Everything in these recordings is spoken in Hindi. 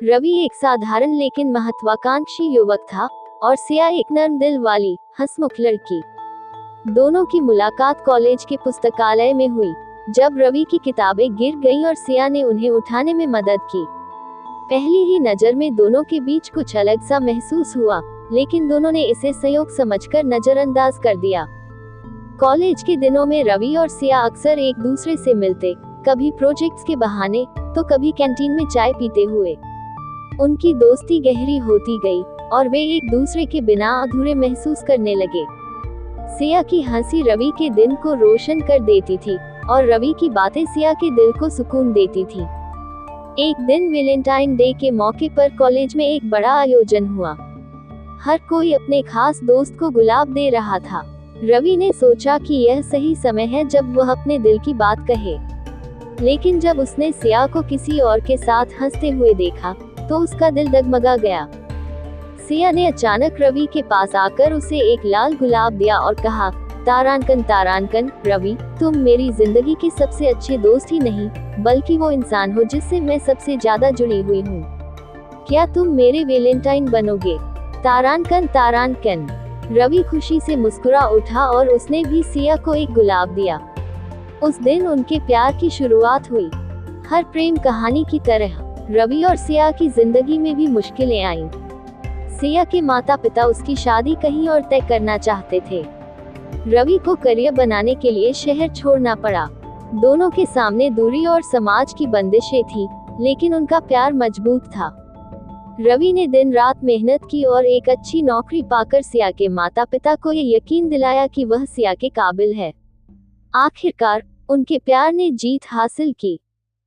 रवि एक साधारण लेकिन महत्वाकांक्षी युवक था और सिया एक नर्म दिल वाली, हंसमुख लड़की। दोनों की मुलाकात कॉलेज के पुस्तकालय में हुई, जब रवि की किताबें गिर गईं और सिया ने उन्हें उठाने में मदद की। पहली ही नजर में दोनों के बीच कुछ अलग सा महसूस हुआ, लेकिन दोनों ने इसे संयोग समझकर नजरअंदाज कर दिया। कॉलेज के दिनों में रवि और सिया अक्सर एक दूसरे से मिलते, कभी प्रोजेक्ट्स के बहाने तो कभी कैंटीन में चाय पीते हुए। उनकी दोस्ती गहरी होती गई और वे एक दूसरे के बिना अधूरे महसूस करने लगे। सिया की हंसी रवि के दिन को रोशन कर देती थी और रवि की बातें सिया के दिल को सुकून देती थी। एक दिन वैलेंटाइन डे के मौके पर कॉलेज में एक बड़ा आयोजन हुआ। हर कोई अपने खास दोस्त को गुलाब दे रहा था। रवि ने सोचा कि यह सही समय है जब वह अपने दिल की बात कहे, लेकिन जब उसने सिया को किसी और के साथ हंसते हुए देखा तो उसका दिल डगमगा गया। सिया ने अचानक रवि के पास आकर उसे एक लाल गुलाब दिया और कहा, तारांकन तारांकन, रवि, तुम मेरी जिंदगी के सबसे अच्छे दोस्त ही नहीं, बल्कि वो इंसान हो जिससे मैं सबसे ज्यादा जुड़ी हुई हूँ। क्या तुम मेरे वैलेंटाइन बनोगे? तारांकन तारांकन। रवि खुशी से मुस्कुरा उठा और उसने भी सिया को एक गुलाब दिया। उस दिन उनके प्यार की शुरुआत हुई। हर प्रेम कहानी की तरह रवि और सिया की जिंदगी में भी मुश्किलें आईं। सिया के माता पिता उसकी शादी कहीं और तय करना चाहते थे। रवि को करियर बनाने के लिए शहर छोड़ना पड़ा। दोनों के सामने दूरी और समाज की बंदिशें थी, लेकिन उनका प्यार मजबूत था। रवि ने दिन रात मेहनत की और एक अच्छी नौकरी पाकर सिया के माता पिता को ये यकीन दिलाया कि वह सिया के काबिल है। आखिरकार उनके प्यार ने जीत हासिल की।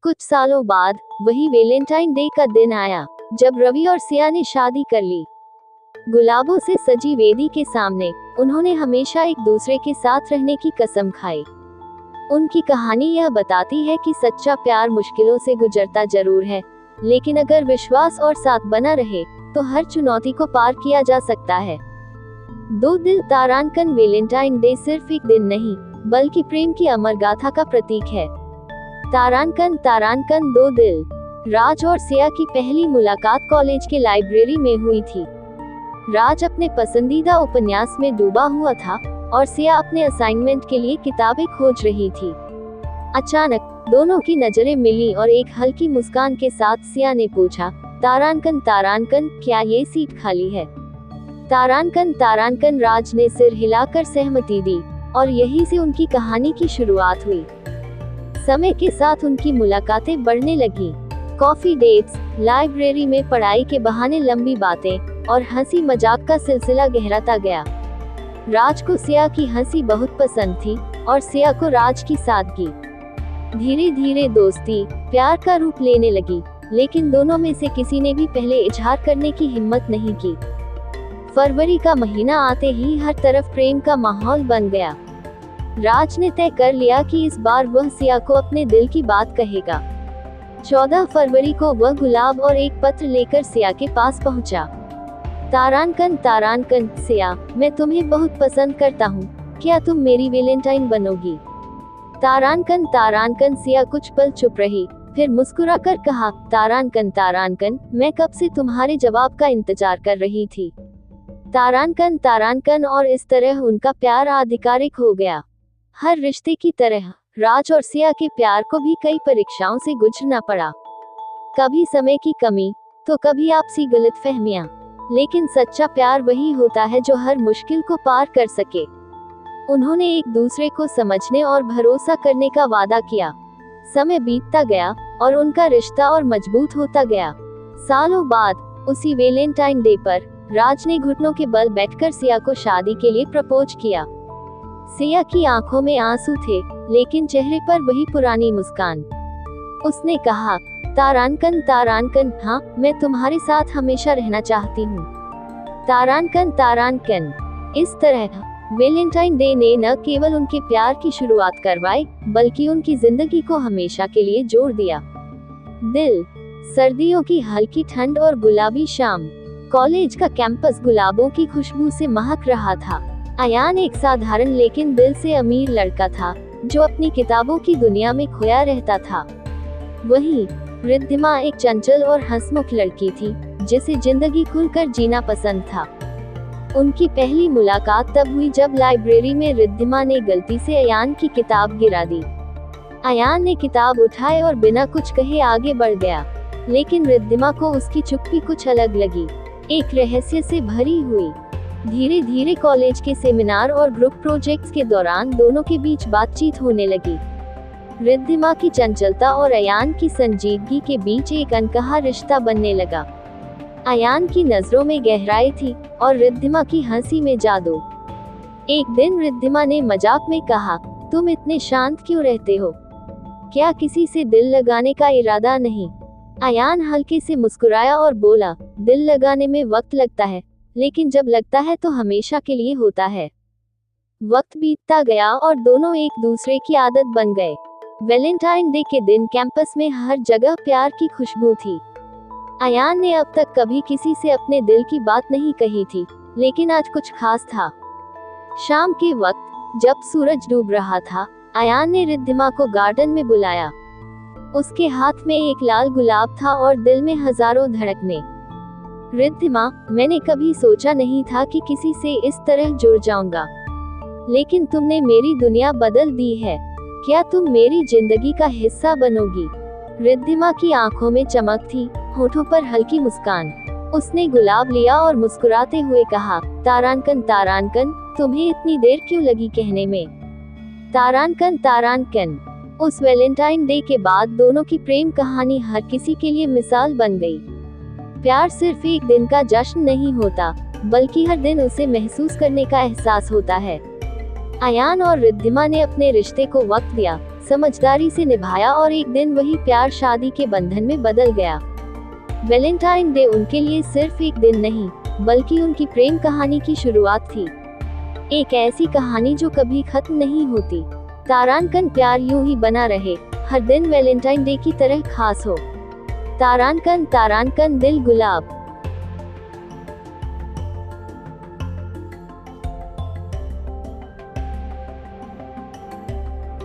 कुछ सालों बाद वही वैलेंटाइन डे का दिन आया, जब रवि और सिया ने शादी कर ली। गुलाबों से सजी वेदी के सामने उन्होंने हमेशा एक दूसरे के साथ रहने की कसम खाई। उनकी कहानी यह बताती है कि सच्चा प्यार मुश्किलों से गुजरता जरूर है, लेकिन अगर विश्वास और साथ बना रहे तो हर चुनौती को पार किया जा सकता है। दो दिल तारांकन। वैलेंटाइन डे सिर्फ एक दिन नहीं, बल्कि प्रेम की अमर गाथा का प्रतीक है। तारांकन तारांकन, दो दिल। राज और सिया की पहली मुलाकात कॉलेज के लाइब्रेरी में हुई थी। राज अपने पसंदीदा उपन्यास में डूबा हुआ था और सिया अपने असाइनमेंट के लिए किताबें खोज रही थी। अचानक दोनों की नजरें मिली और एक हल्की मुस्कान के साथ सिया ने पूछा, तारांकन तारांकन, क्या ये सीट खाली है? तारांकन तारांकन। राज ने सिर हिलाकर सहमति दी और यहीं से उनकी कहानी की शुरुआत हुई। समय के साथ उनकी मुलाकातें बढ़ने लगी। कॉफी डेट्स, लाइब्रेरी में पढ़ाई के बहाने लंबी बातें और हंसी मजाक का सिलसिला गहराता गया। राज को सिया की हंसी बहुत पसंद थी और सिया को राज की सादगी। धीरे धीरे दोस्ती प्यार का रूप लेने लगी, लेकिन दोनों में से किसी ने भी पहले इजहार करने की हिम्मत नहीं की। फरवरी का महीना आते ही हर तरफ प्रेम का माहौल बन गया। राज ने तय कर लिया कि इस बार वह सिया को अपने दिल की बात कहेगा। 14 फरवरी को वह गुलाब और एक पत्र लेकर सिया के पास पहुंचा। तारांकन तारांकन, सिया, मैं तुम्हें बहुत पसंद करता हूँ, क्या तुम मेरी वैलेंटाइन बनोगी? तारांकन तारांकन। सिया कुछ पल चुप रही, फिर मुस्कुराकर कहा, तारांकन तारांकन, मैं कब से तुम्हारे जवाब का इंतजार कर रही थी। तारांकन तारांकन। और इस तरह उनका प्यार आधिकारिक हो गया। हर रिश्ते की तरह राज और सिया के प्यार को भी कई परीक्षाओं से गुजरना पड़ा। कभी समय की कमी तो कभी आपसी गलतफहमियां, लेकिन सच्चा प्यार वही होता है जो हर मुश्किल को पार कर सके। उन्होंने एक दूसरे को समझने और भरोसा करने का वादा किया। समय बीतता गया और उनका रिश्ता और मजबूत होता गया। सालों बाद उसी वैलेंटाइन डे पर राज ने घुटनों के बल बैठकर सिया को शादी के लिए प्रपोज किया। सिया की आंखों में आंसू थे, लेकिन चेहरे पर वही पुरानी मुस्कान। उसने कहा, तारांकन तारांकन, हाँ, मैं तुम्हारे साथ हमेशा रहना चाहती हूँ। तारांकन तारांकन। इस तरह वैलेंटाइन डे ने न केवल उनके प्यार की शुरुआत करवाई, बल्कि उनकी जिंदगी को हमेशा के लिए जोड़ दिया। दिल। सर्दियों की हल्की ठंड और गुलाबी शाम। कॉलेज का कैंपस गुलाबों की खुशबू से महक रहा था। अयान एक साधारण लेकिन दिल से अमीर लड़का था, जो अपनी किताबों की दुनिया में खोया रहता था। वहीं रिद्धिमा एक चंचल और हंसमुख लड़की थी, जिसे जिंदगी खुलकर जीना पसंद था। उनकी पहली मुलाकात तब हुई जब लाइब्रेरी में रिद्धिमा ने गलती से अयान की किताब गिरा दी। अयान ने किताब उठाई और बिना कुछ कहे आगे बढ़ गया, लेकिन रिद्धिमा को उसकी चुप्पी कुछ अलग लगी, एक रहस्य से भरी हुई। धीरे धीरे कॉलेज के सेमिनार और ग्रुप प्रोजेक्ट्स के दौरान दोनों के बीच बातचीत होने लगी। रिद्धिमा की चंचलता और अयान की संजीदगी के बीच एक अनकहा रिश्ता बनने लगा। अयान की नजरों में गहराई थी और रिद्धिमा की हंसी में जादू। एक दिन रिद्धिमा ने मजाक में कहा, तुम इतने शांत क्यों रहते हो? क्या किसी से दिल लगाने का इरादा नहीं? अयान हल्के से मुस्कुराया और बोला, दिल लगाने में वक्त लगता है, लेकिन जब लगता है तो हमेशा के लिए होता है। वक्त बीतता गया और दोनों एक दूसरे की आदत बन गए। वैलेंटाइन डे के दिन कैंपस में हर जगह प्यार की खुशबू थी। अयान ने अब तक कभी किसी से अपने दिल की बात नहीं कही थी, लेकिन आज कुछ खास था। शाम के वक्त जब सूरज डूब रहा था, अयान ने रिद्धिमा को गार्डन में बुलाया। उसके हाथ में एक लाल गुलाब था और दिल में हजारों धड़कनें। रिद्धिमा, मैंने कभी सोचा नहीं था कि किसी से इस तरह जुड़ जाऊंगा, लेकिन तुमने मेरी दुनिया बदल दी है। क्या तुम मेरी जिंदगी का हिस्सा बनोगी? रिद्धिमा की आंखों में चमक थी, होठों पर हल्की मुस्कान। उसने गुलाब लिया और मुस्कुराते हुए कहा, तारांकन तारांकन, तुम्हें इतनी देर क्यों लगी कहने में? तारांकन तारांकन। उस वैलेंटाइन डे के बाद दोनों की प्रेम कहानी हर किसी के लिए मिसाल बन गई। प्यार सिर्फ एक दिन का जश्न नहीं होता, बल्कि हर दिन उसे महसूस करने का एहसास होता है। अयान और रिद्धिमा ने अपने रिश्ते को वक्त दिया, समझदारी से निभाया और एक दिन वही प्यार शादी के बंधन में बदल गया। वैलेंटाइन डे उनके लिए सिर्फ एक दिन नहीं, बल्कि उनकी प्रेम कहानी की शुरुआत थी। एक ऐसी कहानी जो कभी खत्म नहीं होती। तारांकन, प्यार यूं ही बना रहे, हर दिन वैलेंटाइन डे की तरह खास हो। तारांकन तारांकन, दिल गुलाब।